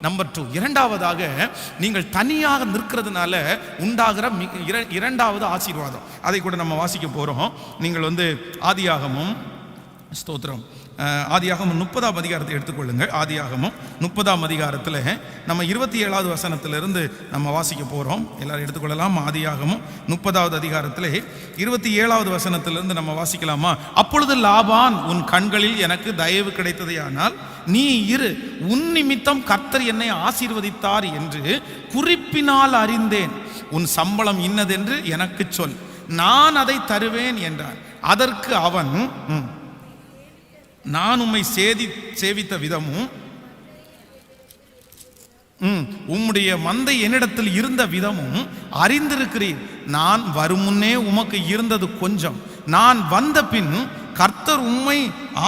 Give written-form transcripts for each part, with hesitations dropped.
Number 2, இரண்டாவதாக நீங்கள் தனியாக நிற்கிறதுனால உண்டாகிற இரண்டாவது ஆசீர்வாதம், அதை கூட நம்ம வாசிக்க போறோம். நீங்கள் ஆதியாகமம், ஸ்தோத்திரம், ஆதியாகமம் 30ஆம் அதிகாரத்தை எடுத்துக்கொள்ளுங்கள். ஆதியாகமம் 30ஆம் அதிகாரத்தில் நம்ம 27வது வசனத்திலிருந்து நம்ம வாசிக்க போகிறோம். எல்லாரும் எடுத்துக்கொள்ளலாம். ஆதியாகமம் 30வது அதிகாரத்தில் 27வது வசனத்திலிருந்து நம்ம வாசிக்கலாமா? அப்பொழுது லாபான், உன் கண்களில் எனக்கு தயவு கிடைத்ததேயானால் நீ இரு, உன் நிமித்தம் கர்த்தர் என்னை ஆசீர்வதித்தார் என்று குறிப்பினால் அறிந்தேன். உன் சம்பளம் இன்னதென்று எனக்கு சொல், நான் அதை தருவேன் என்றான். அதற்கு அவன், நான் உம்மை சேவித்த விதமும் உம்முடைய மந்தை என்னிடத்தில் இருந்த விதமும் அறிந்திருக்கிறீர். நான் வரும் முன்னே உமக்கு இருந்தது கொஞ்சம், நான் வந்த பின் கர்த்தர் உம்மை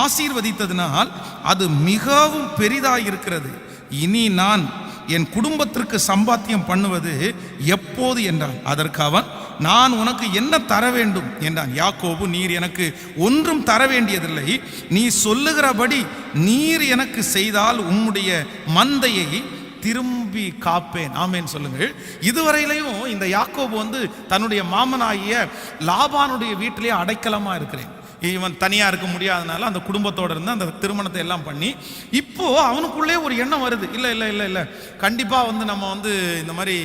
ஆசீர்வதித்ததினால் அது மிகவும் பெரிதாயிருக்கிறது. இனி நான் என் குடும்பத்திற்கு சம்பாத்தியம் பண்ணுவது எப்போது என்றான். அதற்கு அவன், நான் உனக்கு என்ன தர வேண்டும் என்றான். யாக்கோபு, நீர் எனக்கு ஒன்றும் தர வேண்டியதில்லை, நீ சொல்லுகிறபடி நீர் எனக்கு செய்தால் உம்முடைய மந்தையை திரும்பி காப்பேன். ஆமேன் சொல்லுங்கள். இதுவரையிலையும் இந்த யாக்கோபு தன்னுடைய மாமனாகிய லாபானுடைய வீட்டிலேயே அடைக்கலமா இருக்கிறேன். இவன் தனியா இருக்க முடியாதனால அந்த குடும்பத்தோடு இருந்து அந்த திருமணத்தை எல்லாம் பண்ணி, இப்போ அவனுக்குள்ளே ஒரு எண்ணம் வருது, இல்லை இல்லை இல்லை இல்லை கண்டிப்பா நம்ம இந்த மாதிரி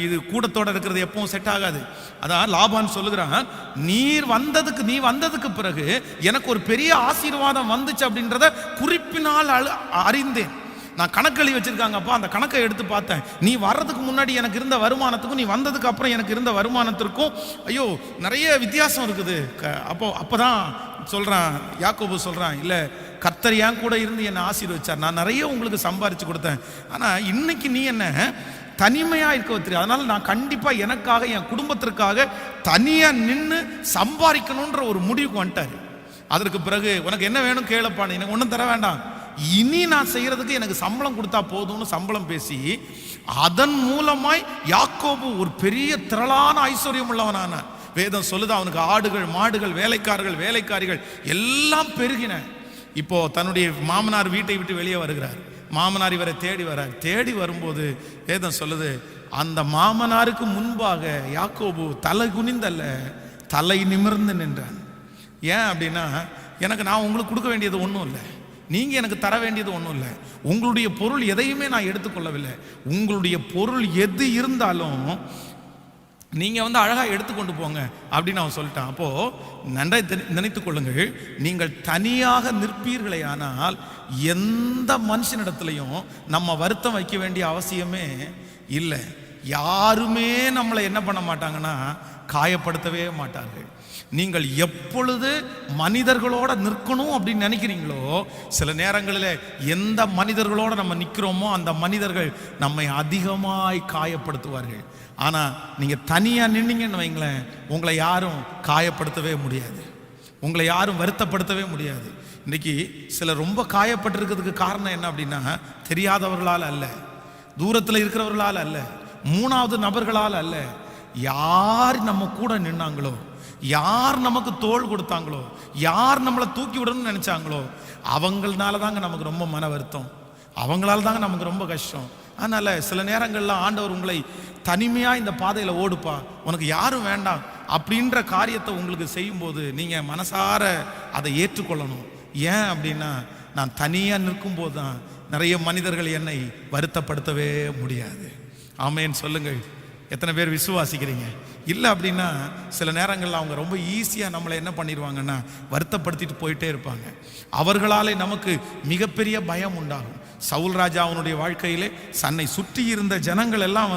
இது கூட்டத்தோட இருக்கிறது எப்பவும் செட் ஆகாது. அதான் லாபான் சொல்லுகிறான், நீ வந்ததுக்கு பிறகு எனக்கு ஒரு பெரிய ஆசீர்வாதம் வந்துச்சு அப்படின்றத குறிப்பினால் அறிந்தேன். நான் கணக்கு வச்சிருக்காங்கப்பா, அந்த கணக்கை எடுத்து பார்த்தேன். நீ வர்றதுக்கு முன்னாடி எனக்கு இருந்த வருமானத்துக்கும் நீ வந்ததுக்கு அப்புறம் எனக்கு இருந்த வருமானத்திற்கும் ஐயோ நிறைய வித்தியாசம் இருக்குது. அப்போதான் சொல்றான், யாக்கோபு சொல்றான், இல்ல கர்த்தர் என் கூட இருந்து என்னை ஆசீர்வதிச்சார், நான் நிறைய உங்களுக்கு சம்பாரிச்சு கொடுத்தேன். ஆனா இன்னைக்கு நீ என்ன தனிமையா இருக்க வச்சிரு, அதனால நான் கண்டிப்பா எனக்காக என் குடும்பத்திற்காக தனியா நின்று சம்பாதிக்கணும்ன்ற ஒரு முடிவுக்கு வந்துட்டாரு. அதற்கு பிறகு உனக்கு என்ன வேணும் கேளப்பான்னு, எனக்கு ஒன்றும் தர வேண்டாம், இனி நான் செய்யறதுக்கு எனக்கு சம்பளம் கொடுத்தா போதும்னு சம்பளம் பேசி அதன் மூலமாய் யாக்கோபு ஒரு பெரிய திரளான ஐஸ்வர்யம் உள்ளவனான. வேதம் சொல்லுது, அவனுக்கு ஆடுகள், மாடுகள், வேலைக்காரர்கள், வேலைக்காரிகள் எல்லாம் பெருகின. இப்போ தன்னுடைய மாமனார் வீட்டை விட்டு வெளியே வருகிறார். மாமனார் இவரை தேடி வரார். தேடி வரும்போது வேதம் சொல்லுது, அந்த மாமனாருக்கு முன்பாக யாக்கோபு தலை குனிந்தல்ல, தலை நிமிர்ந்து நின்றான். ஏன் அப்படின்னா, நான் உங்களுக்கு கொடுக்க வேண்டியது ஒன்றும் இல்லை, நீங்க எனக்கு தர வேண்டியது ஒன்றும் இல்லை, உங்களுடைய பொருள் எதையுமே நான் எடுத்துக்கொள்ளவில்லை, உங்களுடைய பொருள் எது இருந்தாலும் நீங்க அழகா எடுத்துக்கொண்டு போங்க அப்படின்னு அவன் சொல்லிட்டான். அப்போ நன்றாய் நினைத்துக் கொள்ளுங்கள், நீங்கள் தனியாக நிற்பீர்களே ஆனால் எந்த மனுஷனிடத்திலையும் நம்ம வருத்தம் வைக்க வேண்டிய அவசியமே இல்லை. யாருமே நம்மளை என்ன பண்ண மாட்டாங்கன்னா காயப்படுத்தவே மாட்டார்கள். நீங்கள் எப்பொழுது மனிதர்களோட நிற்கணும் அப்படின்னு நினைக்கிறீங்களோ, சில நேரங்களில் எந்த மனிதர்களோட நம்ம நிற்கிறோமோ அந்த மனிதர்கள் நம்மை அதிகமாய் காயப்படுத்துவார்கள். ஆனால் நீங்கள் தனியாக நின்னீங்கன்னு வைங்களேன், உங்களை யாரும் காயப்படுத்தவே முடியாது, உங்களை யாரும் வருத்தப்படுத்தவே முடியாது. இன்னைக்கு சிலர் ரொம்ப காயப்பட்டிருக்கிறதுக்கு காரணம் என்ன அப்படின்னா, தெரியாதவர்களால் அல்ல, தூரத்தில் இருக்கிறவர்களால் அல்ல, மூணாவது நபர்களால் அல்ல, யார் நம்ம கூட நின்னாங்களோ, யார் நமக்கு தோள் கொடுத்தாங்களோ, யார் நம்மளை தூக்கி விடணும்னு நினைச்சாங்களோ அவங்களால தாங்க நமக்கு ரொம்ப மன வருத்தம், அவங்களால தாங்க நமக்கு ரொம்ப கஷ்டம். அதனால சில நேரங்கள்ல ஆண்டவர் உங்களை தனிமையா இந்த பாதையில ஓடுப்பா, உனக்கு யாரும் வேண்டாம் அப்படின்ற காரியத்தை உங்களுக்கு செய்யும்போது நீங்க மனசார அதை ஏற்றுக்கொள்ளணும். ஏன் அப்படின்னா, நான் தனியா நிற்கும் போது தான் நிறைய மனிதர்கள் என்னை வருத்தப்படுத்தவே முடியாது. ஆமேன்னு சொல்லுங்கள். எத்தனை பேர் விசுவாசிக்கிறீங்க? இல்லை அப்படின்னா சில நேரங்களில் அவங்க ரொம்ப ஈஸியாக நம்மளை என்ன பண்ணிடுவாங்கன்னா வருத்தப்படுத்திட்டு போயிட்டே இருப்பாங்க. அவர்களாலே நமக்கு மிகப்பெரிய பயம் உண்டாகும். சவுல் ராஜா அவனுடைய வாழ்க்கையிலே தன்னை சுற்றி இருந்த ஜனங்கள் எல்லாம்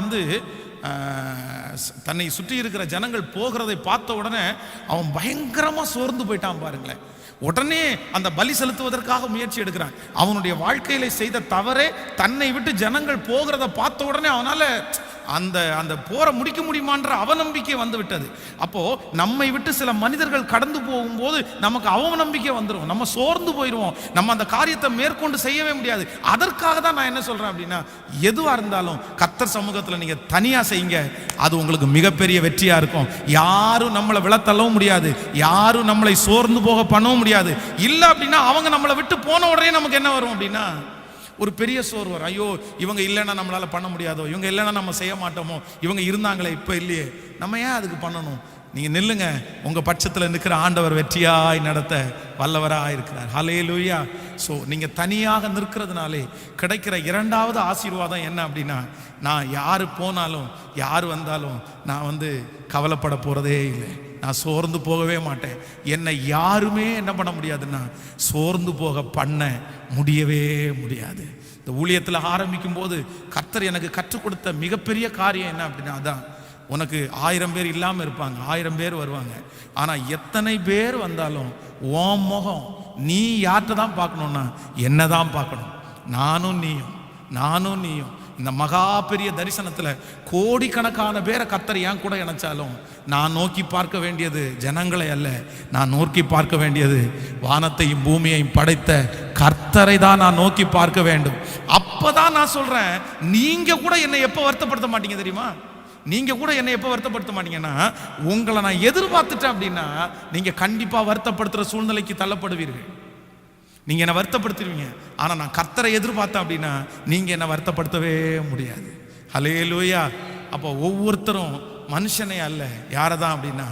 தன்னை சுற்றி இருக்கிற ஜனங்கள் போகிறதை பார்த்த உடனே அவன் பயங்கரமாக சோர்ந்து போயிட்டான் பாருங்களேன். உடனே அந்த பலி செலுத்துவதற்காக முயற்சி எடுக்கிறான். அவனுடைய வாழ்க்கையில செய்த தவறே தன்னை விட்டு ஜனங்கள் போகிறத பார்த்த உடனே அவனால அந்த போரை முடிக்க முடியுமான்ற அவநம்பிக்கை வந்து விட்டது. அப்போ நம்மை விட்டு சில மனிதர்கள் கடந்து போகும்போது நமக்கு அவநம்பிக்கை வந்துடும், நம்ம சோர்ந்து போயிடுவோம், நம்ம அந்த காரியத்தை மேற்கொண்டு செய்யவே முடியாது. அதற்காக தான் நான் என்ன சொல்றேன் அப்படின்னா, எதுவா இருந்தாலும் கர்த்தர் சமூகத்தில் நீங்க தனியா செய்யுங்க, அது உங்களுக்கு மிகப்பெரிய வெற்றியா இருக்கும். யாரும் நம்மளை விழத்தள்ளவும் முடியாது, யாரும் நம்மளை சோர்ந்து போக பண்ணவும் முடியாது. இல்லை அப்படின்னா அவங்க நம்மளை விட்டு போன உடனே நமக்கு என்ன வரும் அப்படின்னா ஒரு பெரிய சோர்வு வரும். ஐயோ இவங்க இல்லைன்னா நம்மளால பண்ண முடியாதோ, இவங்க இல்லைன்னா நம்ம செய்ய மாட்டோமோ, இவங்க இருந்தாங்களே இப்போ இல்லையே, நம்ம ஏன் அதுக்கு பண்ணணும்? நீங்க நில்லுங்க, உங்க பட்சத்தில் நிற்கிற ஆண்டவர் வெற்றியாய் நடத்த வல்லவராக இருக்கிறார். ஹல்லேலூயா. ஸோ நீங்க தனியாக நிற்கிறதுனாலே கிடைக்கிற இரண்டாவது ஆசீர்வாதம் என்ன அப்படின்னா, நான் யாரு போனாலும் யார் வந்தாலும் நான் கவலைப்பட போறதே இல்லை, நான் சோர்ந்து போகவே மாட்டேன். என்னை யாருமே என்ன பண்ண முடியாதுன்னா சோர்ந்து போக பண்ண முடியவே முடியாது. இந்த ஊழியத்தில் ஆரம்பிக்கும் போது கர்த்தர் எனக்கு கற்றுக் கொடுத்த மிகப்பெரிய காரியம் என்ன அப்படின்னா, அதான் உனக்கு 1000 பேர் இல்லாமல் இருப்பாங்க, 1000 பேர் வருவாங்க. ஆனால் எத்தனை பேர் வந்தாலும் உன் முகம் நீ யார்கிட்ட தான் பார்க்கணுன்னா என்ன தான் பார்க்கணும். நானும் நீயும் இந்த மகா பெரிய தரிசனத்தில் கோடிக்கணக்கான பேரை கர்த்தர் என் கூட இணைச்சாலும் நான் நோக்கி பார்க்க வேண்டியது ஜனங்களை அல்ல, நான் நோக்கி பார்க்க வேண்டியது வானத்தையும் பூமியையும் படைத்த கர்த்தரை தான் நான் நோக்கி பார்க்க வேண்டும். அப்பதான் நான் சொல்றேன், நீங்க கூட என்னை எப்போ வருத்தப்படுத்த மாட்டீங்க தெரியுமா? நீங்க கூட என்னை எப்போ வருத்தப்படுத்த மாட்டீங்கன்னா, உங்களை நான் எதிர்பார்த்துட்டேன் அப்படின்னா நீங்க கண்டிப்பா வருத்தப்படுத்துற சூழ்நிலைக்கு தள்ளப்படுவீர்கள். நீங்க என்ன வருத்தப்படுத்துவீங்க. ஆனா நான் கர்த்தரை எதிர்பார்த்தேன் அப்படின்னா நீங்க என்ன வருத்தப்படுத்தவே முடியாது. ஹல்லேலூயா. அப்போ ஒவ்வொருத்தரும் மனுஷனே அல்ல, யாரதான் அப்படின்னா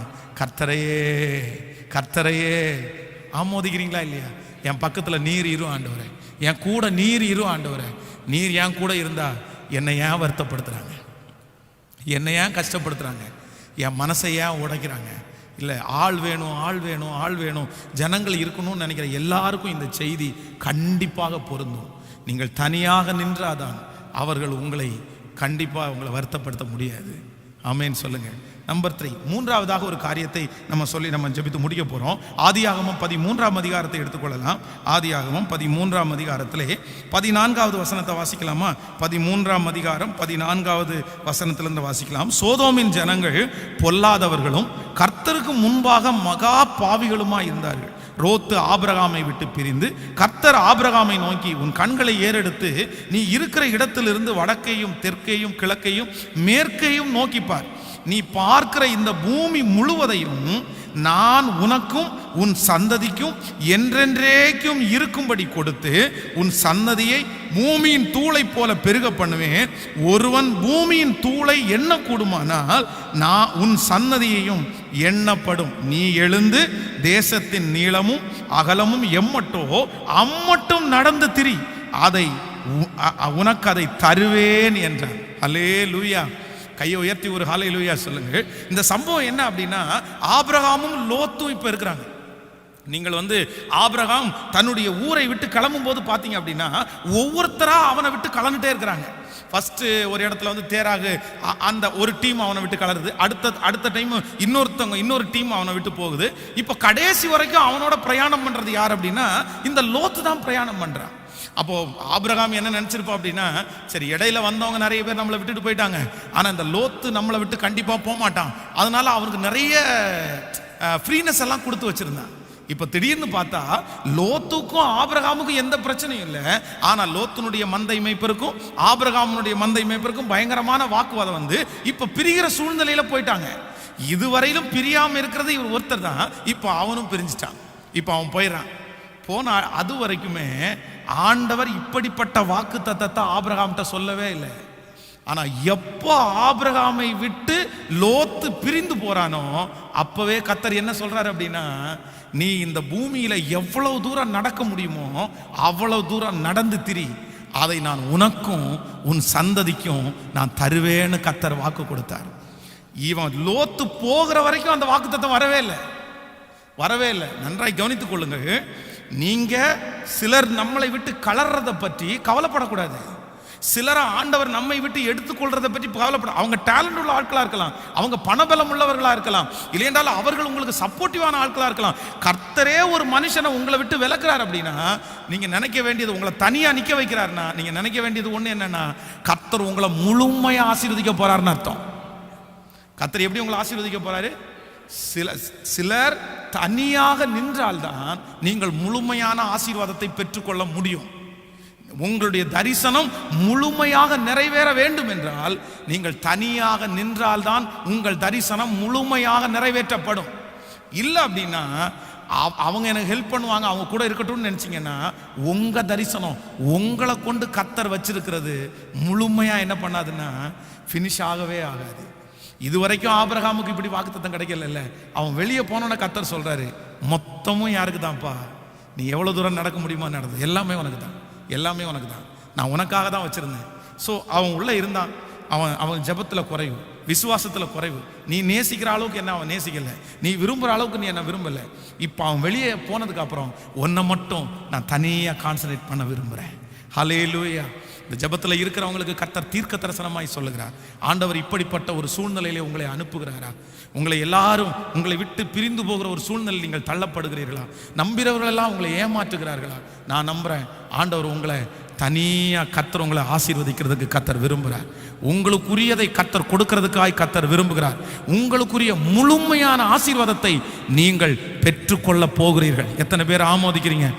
கர்த்தரையே ஆமோதிக்கிறீங்களா இல்லையா? என் பக்கத்துல நீர் இரு ஆண்டவரே, என் கூட நீர் இரு ஆண்டவரே. நீர் என் கூட இருந்தா என்னை ஏன் வருத்தப்படுத்துறாங்க, என்னை ஏன் கஷ்டப்படுத்துறாங்க, என் மனசை ஏன் உடைக்கிறாங்க? இல்லை, ஆள் வேணும் ஜனங்கள் இருக்கணும்னு நினைக்கிற எல்லாருக்கும் இந்த செய்தி கண்டிப்பாக பொருந்தும். நீங்கள் தனியாக நின்றாதான் அவர்கள் உங்களை வருத்தப்படுத்த முடியாது. ஆமென் சொல்லுங்க. நம்பர் 3, மூன்றாவதாக ஒரு காரியத்தை நம்ம ஜெபித்து முடிக்க போறோம். ஆதியாகமம் 13ஆம் அதிகாரத்தை எடுத்துக்கொள்ளலாம். ஆதியாகமம் 13ஆம் அதிகாரத்திலே 14வது வசனத்தை வாசிக்கலாமா? 13ஆம் அதிகாரம் 14வது வசனத்திலிருந்து வாசிக்கலாம். சோதோமின் ஜனங்கள் பொல்லாதவர்களும் கர்த்தருக்கு முன்பாக மகா பாவிகளுமாய் இருந்தார்கள். ரோத்து ஆபிரகாமை விட்டு பிரிந்து கர்த்தர் ஆபிரகாமை நோக்கி, உன் கண்களை ஏறெடுத்து நீ இருக்கிற இடத்திலிருந்து வடக்கையும் தெற்கையும் கிழக்கையும் மேற்கையும் நோக்கிப்பார். நீ பார்க்கிற இந்த பூமி முழுவதையும் நான் உனக்கும் உன் சந்ததிக்கும் என்றென்றைக்கும் இருக்கும்படி கொடுத்து உன் சந்ததியை பூமியின் தூளை போல பெருக பண்ணுவேன். ஒருவன் பூமியின் தூளை எண்ணக்கூடுமானால் நான் உன் சந்ததியையும் எண்ணப்படும். நீ எழுந்து தேசத்தின் நீளமும் அகலமும் எம்மட்டோ அம்மட்டும் நடந்து திரி, உனக்கு அதை தருவேன் என்றான். அல்லேலூயா. கையை உயர்த்தி ஒரு ஹல்லேலூயா சொல்லுங்க. இந்த சம்பவம் என்ன அப்படின்னா, ஆபிரகாமும் லோத்தும் இப்ப இருக்கிறாங்க. நீங்கள் ஆபிரகாம் தன்னுடைய ஊரை விட்டு கிளம்பும் போது பார்த்தீங்க அப்படின்னா ஒவ்வொருத்தரா அவனை விட்டு கலந்துட்டே இருக்கிறாங்க. ஃபர்ஸ்ட் ஒரு இடத்துல தேராகு அந்த ஒரு டீம் அவனை விட்டு கலருது, அடுத்த டைம் இன்னொரு டீம் அவனை விட்டு போகுது. இப்போ கடைசி வரைக்கும் அவனோட பிரயாணம் பண்றது யார் அப்படின்னா இந்த லோத்து தான் பிரயாணம் பண்றான். அப்போ ஆபிரகாம் என்ன நினைச்சிருப்பா அப்படின்னா, சரி இடையில வந்தவங்க நிறைய பேர் நம்மளை விட்டுட்டு போயிட்டாங்க, ஆனா இந்த லோத்து நம்மளை விட்டு கண்டிப்பா போக மாட்டான், அதனால அவனுக்கு நிறைய ஃப்ரீனஸ் எல்லாம் கொடுத்து வச்சிருந்தான். இப்ப திடீர்னு பார்த்தா லோத்துக்கும் ஆபிரகாமுக்கும் எந்த பிரச்சனையும் இல்லை, ஆனா லோத்துனுடைய மந்தை மேய்ப்பருக்கும் ஆபிரகாமுடைய மந்தை மேய்ப்பருக்கும் பயங்கரமான வாக்குவாதம் இப்ப பிரிகிற சூழ்நிலையில போயிட்டாங்க. இதுவரையிலும் பிரியாம இருக்கிறது இவர் ஒருத்தர் தான், இப்ப அவனும் பிரிஞ்சிட்டான். இப்ப அவன் போயிடறான். போன அது வரைக்குமே ஆண்டவர் இப்படிப்பட்ட வாக்கு தத்தத்தை ஆபிரகாம்கிட்ட சொல்லவே இல்லை. ஆனா எப்போ ஆபிரகாமை விட்டு லோத்து பிரிந்து போறானோ அப்பவே கர்த்தர் என்ன சொல்றாரு அப்படின்னா, நீ இந்த பூமியில எவ்வளவு தூரம் நடக்க முடியுமோ அவ்வளவு தூரம் நடந்து திரி, அதை நான் உனக்கும் உன் சந்ததிக்கும் நான் தருவேன்னு கர்த்தர் வாக்கு கொடுத்தார். இவன் லோத்து போகிற வரைக்கும் அந்த வாக்குத்தத்தம் வரவே இல்லை. நன்றாய் கவனித்துக் கொள்ளுங்க. நீங்க சிலர் நம்மளை விட்டு கலர்றதை பற்றி கவலைப்படக்கூடாது. சிலரை ஆண்டவர் நம்மை விட்டு எடுத்துக்கொள்றதை பற்றி கவலைப்பட, அவங்க டேலண்ட் உள்ள ஆட்களா இருக்கலாம், அவங்க பணபலம் உள்ளவர்களா இருக்கலாம், இல்லையென்றால் அவர்கள் உங்களுக்கு சப்போர்ட்டிவான ஆட்களா இருக்கலாம். கர்த்தரே ஒரு மனுஷனை உங்களை விட்டு விலக்குறார் அப்படின்னா நீங்க நினைக்க வேண்டியது, உங்களை தனியா நிக்க வைக்கிறாருன்னா நீங்க நினைக்க வேண்டியது ஒண்ணு என்னன்னா, கர்த்தர் உங்களை முழுமையா ஆசீர்வதிக்க போறாருன்னு அர்த்தம். கர்த்தர் எப்படி உங்களை ஆசீர்வதிக்க போறாரு? சிலர் தனியாக நின்றால்தான் நீங்கள் முழுமையான ஆசீர்வாதத்தை பெற்றுக்கொள்ள முடியும். உங்களுடைய தரிசனம் முழுமையாக நிறைவேற வேண்டும் என்றால் நீங்கள் தனியாக நின்றால்தான் உங்கள் தரிசனம் முழுமையாக நிறைவேற்றப்படும். இல்லை அப்படின்னா அவங்க எனக்கு ஹெல்ப் பண்ணுவாங்க, அவங்க கூட இருக்கட்டும்னு நினைச்சீங்கன்னா உங்க தரிசனம் உங்களை கொண்டு கர்த்தர் வச்சிருக்கிறது முழுமையா என்ன பண்ணாதுன்னா ஃபினிஷ் ஆகவே ஆகாது. இதுவரைக்கும் ஆபிரகாமுக்கு இப்படி வாக்குத்தத்தம் கிடைக்கல. அவன் வெளியே போனோன்னு கர்த்தர் சொல்றாரு, மொத்தமும் யாருக்கு தான்ப்பா, நீ எவ்வளவு தூரம் நடக்க முடியுமா நடந்தது, எல்லாமே உனக்கு தான், எல்லாமே உனக்கு தான், நான் உனக்காக தான் வச்சிருந்தேன். ஸோ அவன் உள்ள இருந்தான். அவன் ஜெபத்தில் குறைவு, விசுவாசத்தில் குறைவு. நீ நேசிக்கிற அளவுக்கு என்ன அவன் நேசிக்கல, நீ விரும்புகிற அளவுக்கு நீ என்ன விரும்பலை. இப்போ அவன் வெளியே போனதுக்கு அப்புறம் உன்னை மட்டும் நான் தனியாக கான்சன்ட்ரேட் பண்ண விரும்புகிறேன். ஹல்லேலூயா. இந்த ஜெபத்தில் இருக்கிறவங்களுக்கு கர்த்தர் தீர்க்க தரிசனமாய் சொல்லுகிறார், ஆண்டவர் இப்படிப்பட்ட ஒரு சூழ்நிலையிலே உங்களை அனுப்புகிறாரா? உங்களை எல்லாரும் உங்களை விட்டு பிரிந்து போகிற ஒரு சூழ்நிலை நீங்கள் தள்ளப்படுகிறீர்களா? நம்புகிறவர்கள் எல்லாம் உங்களை ஏமாற்றுகிறார்களா? நான் நம்புகிறேன் ஆண்டவர் உங்களை தனியாக கர்த்தர் உங்களை ஆசீர்வதிக்கிறதுக்கு கர்த்தர் விரும்புகிறார். உங்களுக்குரியதை கர்த்தர் கொடுக்கிறதுக்காய் கர்த்தர் விரும்புகிறார். உங்களுக்குரிய முழுமையான ஆசீர்வாதத்தை நீங்கள் பெற்றுக்கொள்ள போகிறீர்கள். எத்தனை பேர் ஆமோதிக்கிறீங்க?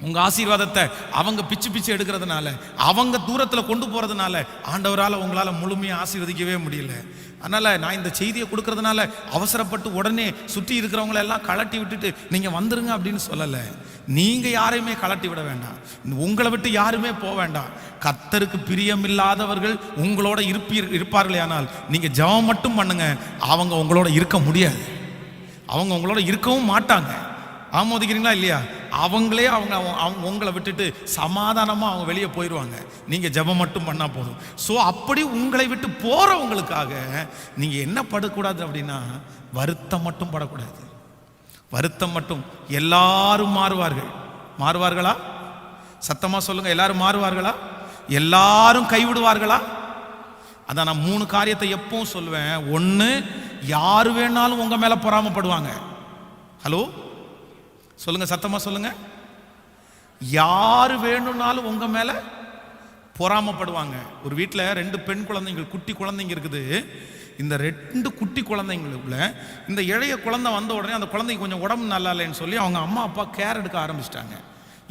உங்க ஆசீர்வாதத்தை அவங்க பிச்சு பிச்சு எடுக்கிறதுனால, அவங்க தூரத்தில் கொண்டு போறதுனால ஆண்டவரால் உங்களால முழுமையாக ஆசீர்வதிக்கவே முடியல. அதனால நான் இந்த செய்தியை கொடுக்கறதுனால அவசரப்பட்டு உடனே சுற்றி இருக்கிறவங்கள எல்லாம் கலட்டி விட்டுட்டு நீங்க வந்துருங்க அப்படின்னு சொல்லலை. நீங்க யாரையுமே கலட்டி விட வேண்டாம், உங்களை விட்டு யாருமே போக வேண்டாம். கர்த்தருக்கு பிரியமில்லாதவர்கள் உங்களோட இருப்பார்களே, ஆனால் நீங்க ஜெபம் மட்டும் பண்ணுங்க, அவங்க உங்களோட இருக்க முடியாது, அவங்க உங்களோட இருக்கவும் மாட்டாங்க. ஆமோதிக்கிறீங்களா இல்லையா? அவங்களே அவங்க உங்களை விட்டுட்டு சமாதானமாக அவங்க வெளியே போயிடுவாங்க, நீங்கள் ஜெபம் மட்டும் பண்ணால் போதும். ஸோ அப்படி உங்களை விட்டு போகிறவங்களுக்காக நீங்கள் என்ன படக்கூடாது அப்படின்னா வருத்தம் மட்டும் படக்கூடாது. வருத்தம் மட்டும். எல்லாரும் மாறுவார்கள். மாறுவார்களா? சத்தமாக சொல்லுங்க. எல்லாரும் மாறுவார்களா? எல்லாரும் கைவிடுவார்களா? அதான் நான் 3 காரியத்தை எப்பவும் சொல்லுவேன். ஒன்று, யாரு வேணாலும் உங்கள் மேலே பொறாமப்படுவாங்க. ஹலோ சொல்லுங்க, சத்தமா சொல்லுங்க. யாரு வேணும்னாலும் உங்க மேல பொறாமப்படுவாங்க. ஒரு வீட்டில் 2 பெண் குழந்தைகள், குட்டி குழந்தைங்க இருக்குது. இந்த 2 குட்டி குழந்தைங்களுக்குள்ள இந்த இளைய குழந்தை வந்த உடனே அந்த குழந்தைக்கு கொஞ்சம் உடம்பு நல்லா இல்லைன்னு சொல்லி அவங்க அம்மா அப்பா கேர் எடுக்க ஆரம்பிச்சிட்டாங்க.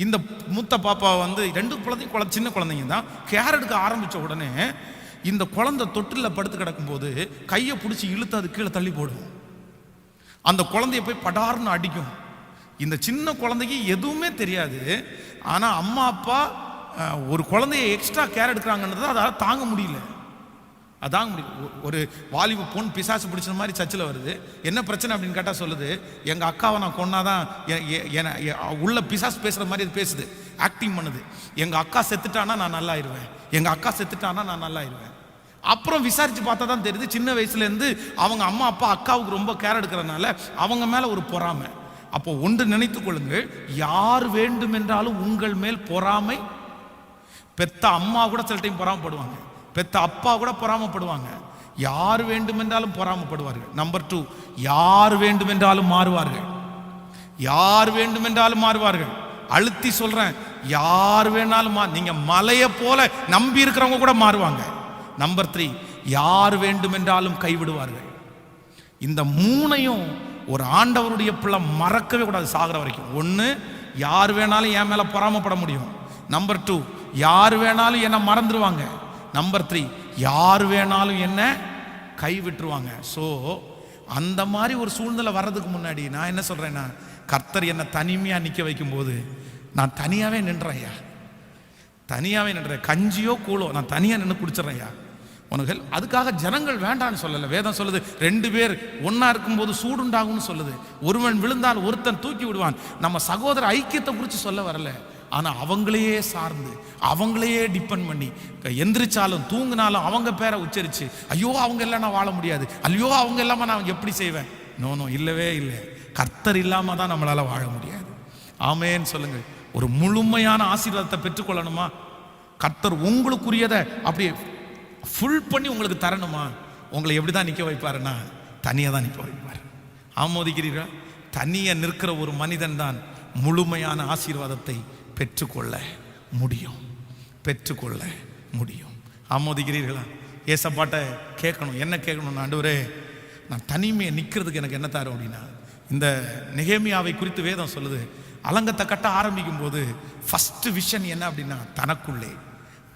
இந்த மூத்த பாப்பா வந்து 2 குழந்தைங்க சின்ன குழந்தைங்க தான், கேர் எடுக்க ஆரம்பிச்ச உடனே இந்த குழந்தை தொட்டிலில் படுத்து கிடக்கும் போது கையை பிடிச்சி இழுத்து அது கீழே தள்ளி போடும். அந்த குழந்தைய போய் படார்னு அடிக்கும். இந்த சின்ன குழந்தைக்கு எதுவுமே தெரியாது. ஆனால் அம்மா அப்பா ஒரு குழந்தைய எக்ஸ்ட்ரா கேர் எடுக்கிறாங்கன்றது அதால் தாங்க முடியல. அதாங்க முடியும். ஒரு வாலிபு பொண்ணு பிசாசு பிடிச்ச மாதிரி சர்ச்சில் வருது. என்ன பிரச்சனை அப்படின்னு கேட்டால் சொல்லுது, எங்கள் அக்காவை நான் கொன்னாதான் உள்ள பிசாசு பேசுகிற மாதிரி அது பேசுது, ஆக்டிங் பண்ணுது. எங்கள் அக்கா செத்துட்டானா நான் நல்லா ஆயிடுவேன், எங்கள் அக்கா செத்துட்டானா நான் நல்லா ஆயிடுவேன். அப்புறம் விசாரித்து பார்த்தா தான் தெரியுது, சின்ன வயசுலேருந்து அவங்க அம்மா அப்பா அக்காவுக்கு ரொம்ப கேர் எடுக்கிறதுனால அவங்க மேலே ஒரு பொறாமை. அப்போ ஒன்று நினைத்துக் கொள்ளுங்கள், யார் வேண்டும் என்றாலும் உங்கள் மேல் பொறாமை. பெத்த அம்மா கூட சில டைம் பொறாமப்படுவாங்க, பெத்த அப்பா கூட பொறாமப்படுவாங்க. யார் வேண்டும் என்றாலும் பொறாமப்படுவார்கள். நம்பர் 2, யார் வேண்டும் என்றாலும் மாறுவார்கள். யார் வேண்டும் என்றாலும் மாறுவார்கள். அழுத்தி சொல்றேன், யார் வேணாலும் நீங்க மலையை போல நம்பி இருக்கிறவங்க கூட மாறுவாங்க. நம்பர் 3, யார் வேண்டும் என்றாலும் கைவிடுவார்கள். இந்த 3ஐயும் ஒரு ஆண்டவருடைய பிள்ளை மறக்கவே கூடாது சாகிற வரைக்கும். ஒன்று, யார் வேணாலும் என் மேலே பொறாமப்பட முடியும். நம்பர் 2, யார் வேணாலும் என்னை மறந்துடுவாங்க. நம்பர் 3, யார் வேணாலும் என்ன கைவிட்டுருவாங்க. ஸோ அந்த மாதிரி ஒரு சூழ்நிலை வர்றதுக்கு முன்னாடி நான் என்ன சொல்கிறேன்னா, கர்த்தர் என்னை தனிமையாக நிற்க வைக்கும்போது நான் தனியாகவே நின்றேன் ஐயா, தனியாகவே நின்றேன். கஞ்சியோ கூழோ நான் தனியாக நின்று குடிச்சிட்றேன் ஐயா உனக்கு. அதுக்காக ஜனங்கள் வேண்டான்னு சொல்லலை. வேதம் சொல்லுது 2 பேர் ஒன்றா இருக்கும்போது சூடுண்டாகும்னு சொல்லுது. ஒருவன் விழுந்தால் ஒருத்தன் தூக்கி விடுவான். நம்ம சகோதர ஐக்கியத்தை குறித்து சொல்ல வரல, ஆனால் அவங்களையே சார்ந்து அவங்களையே டிபெண்ட் பண்ணி எந்திரிச்சாலும் தூங்கினாலும் அவங்க பேரை உச்சரித்து, ஐயோ அவங்க எல்லாம் நான் வாழ முடியாது, ஐயோ அவங்க இல்லாமல் நான் எப்படி செய்வேன்? நோ, இல்லவே இல்லை. கர்த்தர் இல்லாமல் தான் நம்மளால் வாழ முடியாது. ஆமேன்னு சொல்லுங்கள். ஒரு முழுமையான ஆசீர்வாதத்தை பெற்றுக்கொள்ளணுமா? கர்த்தர் உங்களுக்குரியதை அப்படியே ஃபுல் பண்ணி உங்களுக்கு தரணுமா? உங்களை எப்படி தான் நிற்க வைப்பாருன்னா தனியாக தான் நிற்க வைப்பார். ஆமோதிக்கிறீர்களா? தனியாக நிற்கிற ஒரு மனிதன் தான் முழுமையான ஆசீர்வாதத்தை பெற்றுக்கொள்ள முடியும், பெற்றுக்கொள்ள முடியும். ஆமோதிக்கிறீர்களா? ஏசப்பாட்ட கேட்கணும். என்ன கேட்கணும்? ஆண்டவரே, நான் தனிமையை நிற்கிறதுக்கு எனக்கு என்ன தரும் அப்படின்னா, இந்த நெகேமியாவை குறித்து வேதம் சொல்லுது, அலங்கத்தை கட்ட ஆரம்பிக்கும் போது ஃபர்ஸ்ட் விஷன் என்ன அப்படின்னா, தனக்குள்ளே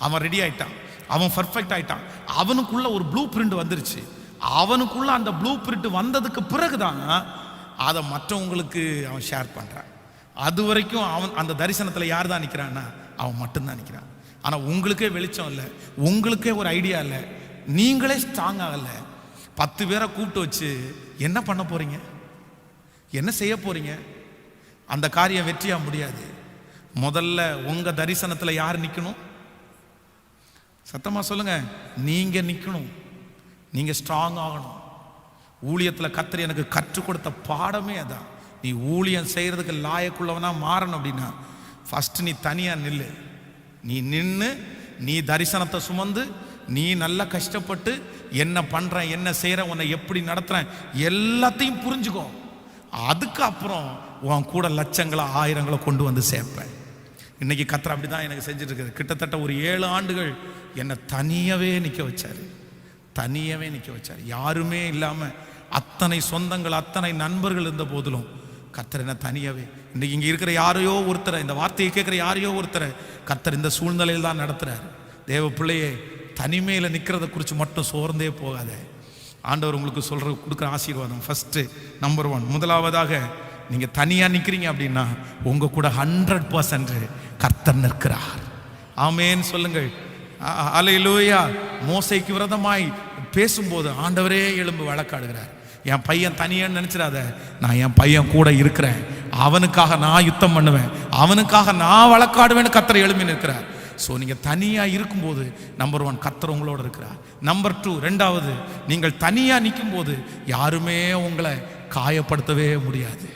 அவன் ரெடி ஆயிட்டான், அவன் பர்ஃபெக்ட் ஆயிட்டான், அவனுக்குள்ள ஒரு ப்ளூ பிரிண்ட் வந்துருச்சு. அவனுக்குள்ள அந்த ப்ளூ பிரிண்ட் வந்ததுக்கு பிறகுதான் அதை மற்றவங்களுக்கு அவன் ஷேர் பண்ணுறான். அது வரைக்கும் அவன் அந்த தரிசனத்தில் யார் தான் நிற்கிறான்னா அவன் மட்டும்தான் நிற்கிறான். ஆனால் உங்களுக்கே வெளிச்சம் இல்லை, உங்களுக்கே ஒரு ஐடியா இல்லை, நீங்களே ஸ்ட்ராங் ஆகலை. 10 பேரை கூப்பிட்டு வச்சு என்ன பண்ண போறீங்க, என்ன செய்ய போறீங்க? அந்த காரியம் வெற்றியாக முடியாது. முதல்ல உங்க தரிசனத்தில் யார் நிற்கணும்? சத்தமா சொல்லுங்க. நீங்க நிற்கணும், நீங்க ஸ்ட்ராங் ஆகணும். ஊழியத்தில் கர்த்தர் எனக்கு கற்றுக் கொடுத்த பாடமே அதான். நீ ஊழியம் செய்யறதுக்கு லாயக்குள்ளவனா மாறணும் அப்படின்னா ஃபர்ஸ்ட் நீ தனியா நில்லு. நீ நின்று நீ தரிசனத்தை சுமந்து நீ நல்லா கஷ்டப்பட்டு என்ன பண்றேன், என்ன செய்யறேன், உன்னை எப்படி நடத்துறேன் எல்லாத்தையும் புரிஞ்சுக்கோ. அதுக்கப்புறம் உன் கூட லட்சங்களை ஆயிரங்களை கொண்டு வந்து சேர்ப்பேன். இன்னைக்கு கர்த்தர் அப்படிதான் எனக்கு செஞ்சுட்டு இருக்காரு. கிட்டத்தட்ட ஒரு 7 ஆண்டுகள் என்னை தனியவே நிற்க வச்சாரு, தனியவே நிற்க வச்சார். யாருமே இல்லாமல் அத்தனை சொந்தங்கள் அத்தனை நண்பர்கள் இருந்த போதிலும் கர்த்தர் என்ன தனியவே. இன்னைக்கு இங்கே இருக்கிற யாரையோ ஒருத்தரை, இந்த வார்த்தையை கேட்குற யாரையோ ஒருத்தரை கர்த்தர் இந்த சூழ்நிலையில் தான் நடத்துறாரு. தேவ பிள்ளையே, தனிமையில் நிற்கிறத குறித்து மட்டும் சோர்ந்தே போகாத. ஆண்டவர் உங்களுக்கு கொடுக்குற ஆசீர்வாதம் ஃபர்ஸ்ட் நம்பர் 1, முதலாவதாக நீங்கள் தனியாக நிற்கிறீங்க அப்படின்னா உங்கள் கூட 100% கர்த்தர் நிற்கிறார். ஆமேன்னு சொல்லுங்கள். அல்லேலூயா. மோசேக்கு விரோதமாய் பேசும்போது ஆண்டவரே எழும்பு வழக்காடுகிறார். என் பையன் தனியான்னு நினைச்சிடாத, நான் என் பையன் கூட இருக்கிறேன், அவனுக்காக நான் யுத்தம் பண்ணுவேன், அவனுக்காக நான் வழக்காடுவேன்னு கர்த்தர் எழும்பி நிற்கிறார். ஸோ நீங்கள் தனியாக இருக்கும்போது நம்பர் 1 கர்த்தர் உங்களோட இருக்கிறார். நம்பர் 2, ரெண்டாவது, நீங்கள் தனியாக நிற்கும் போது யாருமே உங்களை காயப்படுத்தவே முடியாது,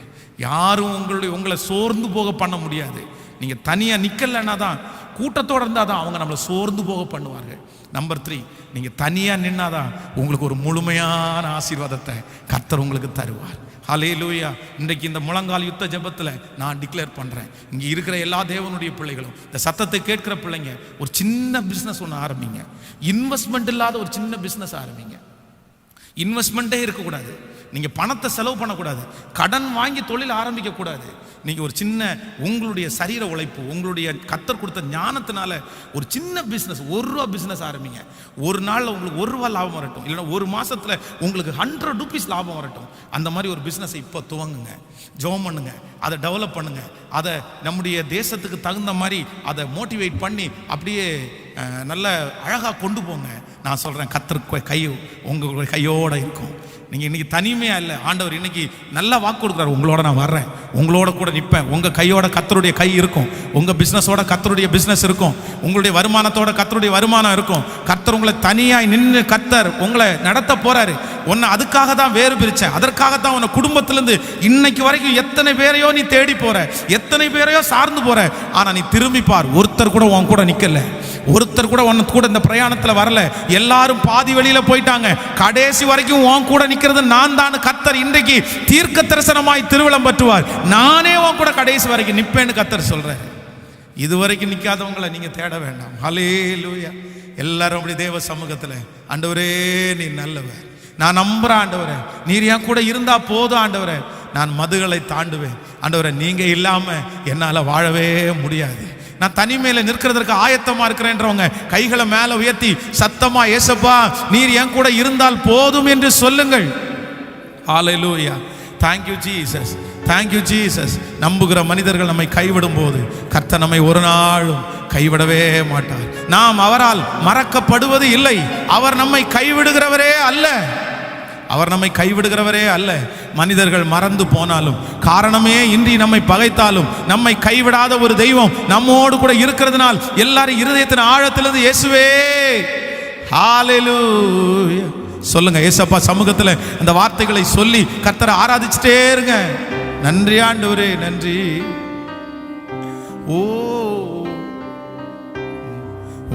யாரும் உங்களை சோர்ந்து போக பண்ண முடியாது. நீங்கள் தனியாக நிற்கலைன்னா தான், கூட்டத்தோடு இருந்தால் தான் அவங்க நம்மளை சோர்ந்து போக பண்ணுவார்கள். நம்பர் 3, நீங்கள் தனியாக நின்னாதான் உங்களுக்கு ஒரு முழுமையான ஆசீர்வாதத்தை கர்த்தர் உங்களுக்கு தருவார். ஹல்லேலூயா. இன்றைக்கு இந்த முழங்கால் யுத்த ஜெபத்தில் நான் டிக்ளேர் பண்ணுறேன், இங்கே இருக்கிற எல்லா தேவனுடைய பிள்ளைகளும், இந்த சத்தத்தை கேட்கிற பிள்ளைங்க, ஒரு சின்ன பிஸ்னஸ் ஒன்று ஆரம்பிங்க. இன்வெஸ்ட்மெண்ட் இல்லாத ஒரு சின்ன பிஸ்னஸ் ஆரம்பிங்க. இன்வெஸ்ட்மெண்ட்டே இருக்கக்கூடாது, நீங்கள் பணத்தை செலவு பண்ணக்கூடாது, கடன் வாங்கி தொழில் ஆரம்பிக்கக்கூடாது. நீங்கள் ஒரு சின்ன உங்களுடைய சரீர உழைப்பு, உங்களுடைய கர்த்தர் கொடுத்த ஞானத்தினால ஒரு சின்ன பிஸ்னஸ், ₹1 பிஸ்னஸ் ஆரம்பிங்க. ஒரு நாளில் உங்களுக்கு ₹1 லாபம் வரட்டும், இல்லைன்னா ஒரு மாதத்தில் உங்களுக்கு ₹100 லாபம் வரட்டும். அந்த மாதிரி ஒரு பிஸ்னஸை இப்போ துவங்குங்க, ஜெபம் பண்ணுங்க, அதை டெவலப் பண்ணுங்க, அதை நம்முடைய தேசத்துக்கு தகுந்த மாதிரி அதை மோட்டிவேட் பண்ணி அப்படியே நல்ல அழகாக கொண்டு போங்க. நான் சொல்கிறேன், கர்த்தர் கை உங்களுடைய கையோடு இருக்கும். நீங்கள் இன்றைக்கி தனிமையாக இல்லை, ஆண்டவர் இன்னைக்கு நல்லா வாக்கு கொடுக்குறாரு, உங்களோட நான் வர்றேன், உங்களோட கூட நிற்பேன், உங்கள் கையோட கர்த்தருடைய கை இருக்கும், உங்கள் பிஸ்னஸோட கர்த்தருடைய பிஸ்னஸ் இருக்கும், உங்களுடைய வருமானத்தோட கர்த்தருடைய வருமானம் இருக்கும். கர்த்தர் உங்களை தனியாக நின்று கர்த்தர் உங்களை நடத்த போகிறாரு. உன்னை அதுக்காக தான் வேறு பிரித்தேன், அதற்காகத்தான் உன்னை குடும்பத்திலேருந்து இன்னைக்கு வரைக்கும் எத்தனை பேரையோ நீ தேடி போகிற, எத்தனை பேரையோ சார்ந்து போகிற, ஆனால் நீ திரும்பி பார், ஒருத்தர் கூட உன் கூட நிற்கல, ஒருத்தர் கூட உன்னை கூட இந்த பிரயாணத்தில் வரல, எல்லாரும் பாதி வெளியில் போயிட்டாங்க, கடைசி வரைக்கும் உன் கூட நிற்கிறது நான் தான். கர்த்தர் இன்றைக்கு தீர்க்க தரிசனமாய் திருவிழம் பற்றுவார், நானே உன் கூட கடைசி வரைக்கும் நிற்பேன்னு கர்த்தர் சொல்றாரு. இதுவரைக்கும் நிற்காதவங்களை நீங்க தேட வேண்டாம். ஹல்லேலூயா. எல்லாரும் அப்படி தேவ சமூகத்தில், ஆண்டவரே நீ நல்லவர், நான் நம்புறேன் ஆண்டவரே, நீர் என் கூட இருந்தா போதும் ஆண்டவரே, நான் மதுகளை தாண்டுவேன் ஆண்டவரே, நீங்க இல்லாம என்னால வாழவே முடியாது, நான் தனிமையில நிற்கிறதற்கு ஆயத்தமா இருக்கிறேன்றவங்க கைகளை மேல உயர்த்தி சத்தமா, ஏசப்பா நீர் என் கூட இருந்தால் போதும் என்று சொல்லுங்கள். ஹல்லேலூயா. Thank you Jesus, thank you Jesus. நம்புகிற மனிதர்கள் நம்மை கைவிடும் போது கர்த்தர் நம்மை ஒரு நாளும் கைவிடவே மாட்டார். நாம் அவரால் மறக்கப்படுவது இல்லை, அவர் நம்மை கைவிடுகிறவரே அல்ல, அவர் நம்மை கைவிடுகிறவரே அல்ல. மனிதர்கள் மறந்து போனாலும், காரணமே இன்றி நம்மை பகைத்தாலும், நம்மை கைவிடாத ஒரு தெய்வம் நம்மோடு கூட இருக்கிறதுனால் எல்லாரும் இருதயத்தின் ஆழத்திலிருந்து இயேசுவே ஹல்லேலூயா சொல்லுங்க. ஏசப்பா சமூகத்தில் அந்த வார்த்தைகளை சொல்லி கர்த்தரை ஆராதிச்சுட்டே இருங்க. நன்றி ஆண்டவரே, நன்றி. ஓ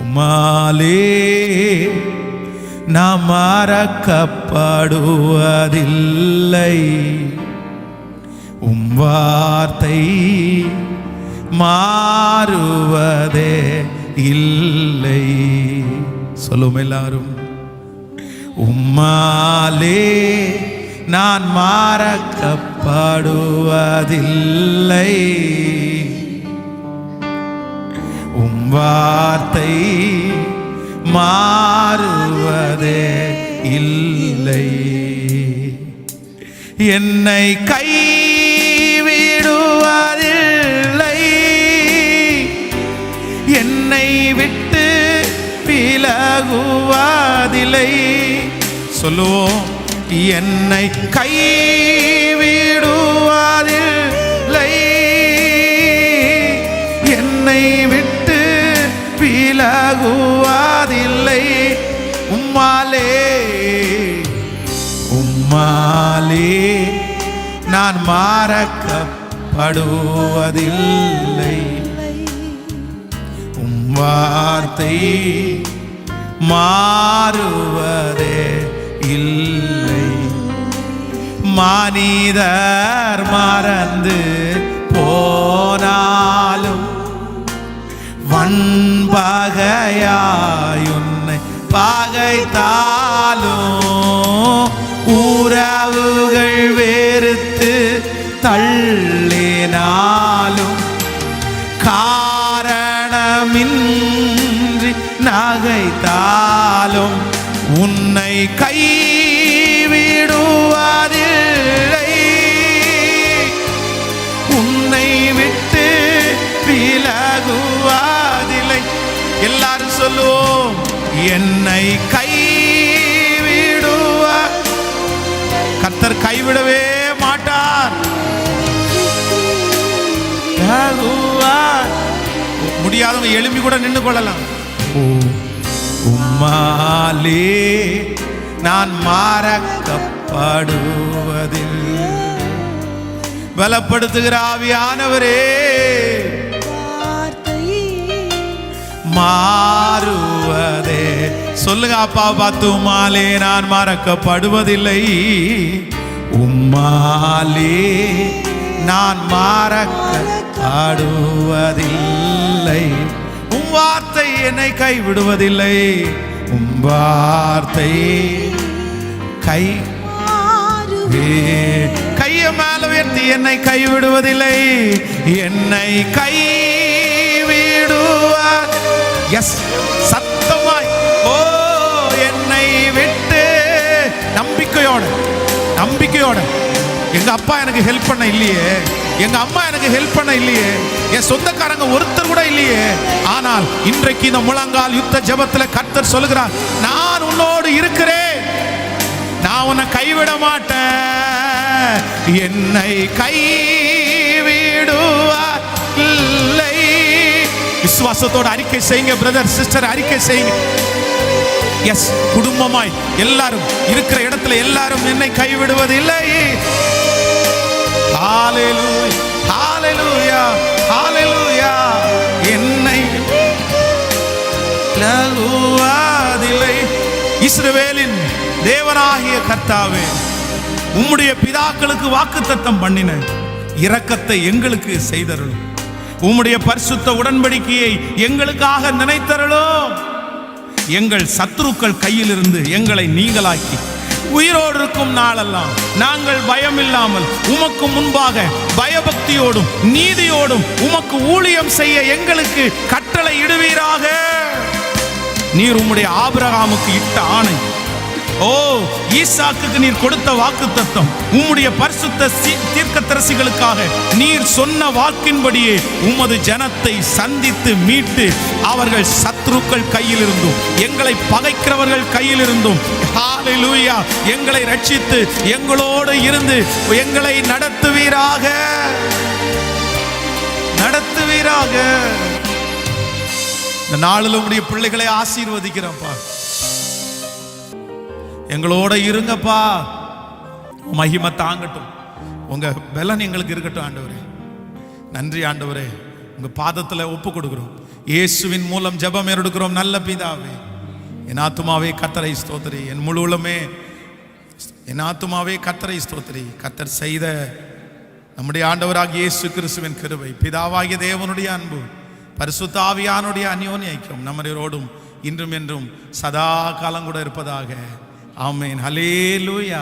உம்மாலே நாம் மறக்கப்படுவதில்லை, உம் வார்த்தை மாறுவதே இல்லை. சொல்லும் எல்லாரும், உம்மாலே நான் மறக்கப்படுவதில்லை, உம் வார்த்தை மாறுவதே இல்லை. என்னை கைவிடுவதில்லை, என்னை விட்டு விலகுவதில்லை. சொல்லுவோம், என்னை கைவிடுவதில்லை, என்னை விட்டு விலகுவதில்லை. உம்மாலே உம்மாலே நான் மறக்கப்படுவதில்லை, வார்த்தை மாறுவதே இல்லை. மனிதர் மறந்து போனாலும் வன்பகையாயுன்னை பகைத்தாலும் உறவுகள் வெறுத்து தள்ளினாலும் காரணமின்றி நகைத்தாலும் உன்னை கைவிடுவதில்லை, உன்னை விட்டு விலகுவதில்லை. எல்லாரும் சொல்லுவோம், என்னை கைவிடுவ கர்த்தர் கைவிடவே மாட்டார். முடியாதவங்க எழும்பி கூட நின்று கொள்ளலாம். உம்மாலே நான் மறக்கப்படுவதில் பலப்படுத்துகிற ஆவியானவரே மாறுவதே. சொல்லுங்க அப்பா பார்த்து, உம்மாலே நான் மறக்கப்படுவதில்லை, உம்மாலே நான் மறக்கப்படுவதில்லை. உம் வார்த்தை என்னை கைவிடுவதில்லை, உம் வார்த்தை கைய மேல உயர்த்தி என்னை கைவிடுவதில்லை, என்னை கைவிடுவ எஸ் சத்தமாய் ஓ என்னை விட்டு நம்பிக்கையோட எங்க அப்பா எனக்கு ஹெல்ப் பண்ண இல்லையே, எங்க அம்மா எனக்கு ஹெல்ப் பண்ண இல்லையே, என் சொந்தக்காரங்க ஒருத்தர் கூட இல்லையே. ஆனால் இன்றைக்கு இந்த முழங்கால் யுத்த ஜெபத்தில் கர்த்தர் சொல்லுகிறார், நான் உன்னோடு இருக்கிறேன், நான் உன்னை கைவிட மாட்டேன், என்னை கைவிடுவதில்லை. விசுவாசத்தோட அறிக்கை செய்யுங்க பிரதர் சிஸ்டர், அறிக்கை செய்யுங்க. எஸ், குடும்பமாய் எல்லாரும் இருக்கிற இடத்துல எல்லாரும் என்னை கைவிடுவதில்லை. ஹalleluya ஹalleluya ஹalleluya. என்னை விலகுவதில்லை. இஸ்ரவேலின் தேவனாகிய கர்த்தாவே, உம்முடைய பிதாக்களுக்கு வாக்குத்தத்தம் பண்ணின இரக்கத்தை எங்களுக்கு செய்தருளும். உம்முடைய பரிசுத்த உடன்படிக்கையை எங்களுக்காக நினைத்தருளும். எங்கள் சத்துருக்கள் கையிலிருந்து எங்களை நீங்களாக்கி உயிரோடு இருக்கும் நாளெல்லாம் நாங்கள் பயமில்லாமல் உமக்கு முன்பாக பயபக்தியோடும் நீதியோடும் உமக்கு ஊழியம் செய்ய எங்களுக்கு கட்டளை இடுவீராக. நீர் உம்முடைய ஆபிரகாமுக்கு இட்ட ஆணை, ஓ ஈசாக்குக்கு நீர் கொடுத்த வாக்குத்தத்தம், உம்முடைய பரிசுத்த தீர்க்கதரிசிகளுக்காக நீர் சொன்ன வாக்கின்படியே உமது ஜனத்தை சந்தித்து மீட்டு அவர்கள் சத்துருக்கள் கையிலிருந்தும் எங்களை பகைக்கிறவர்கள் கையிலிருந்தும் ஹalleluya எங்களை ரட்சித்து எங்களோடு இருந்து எங்களை நடத்துவீராக. இந்த நாளில் உம்முடைய பிள்ளைகளை ஆசீர்வதிக்கிறப்பா, எங்களோட இருங்கப்பா, மகிமை தாங்கட்டும், உங்க பலன் எங்களுக்கு இருக்கட்டும் ஆண்டவரே. நன்றி ஆண்டவரே, உங்க பாதத்தில் ஒப்பு கொடுக்கிறோம். இயேசுவின் மூலம் ஜெபம் எடுக்கிறோம் நல்ல பிதாவே. என் ஆத்துமாவே கர்த்தரை ஸ்தோத்திரி, என் முழு உள்ளமே என் ஆத்துமாவே கர்த்தரை ஸ்தோத்திரி. கர்த்தர் செய்த நம்முடைய ஆண்டவராகிய இயேசு கிறிஸ்துவின் கிருபை, பிதாவாகிய தேவனுடைய அன்பு, பரிசுத்த ஆவியானுடைய அந்யோன்ய ஐக்கியம் நம்மரோடும் இன்றும் என்றும் சதா காலம் கூட இருப்பதாக. ஆமென். ஹல்லேலூயா.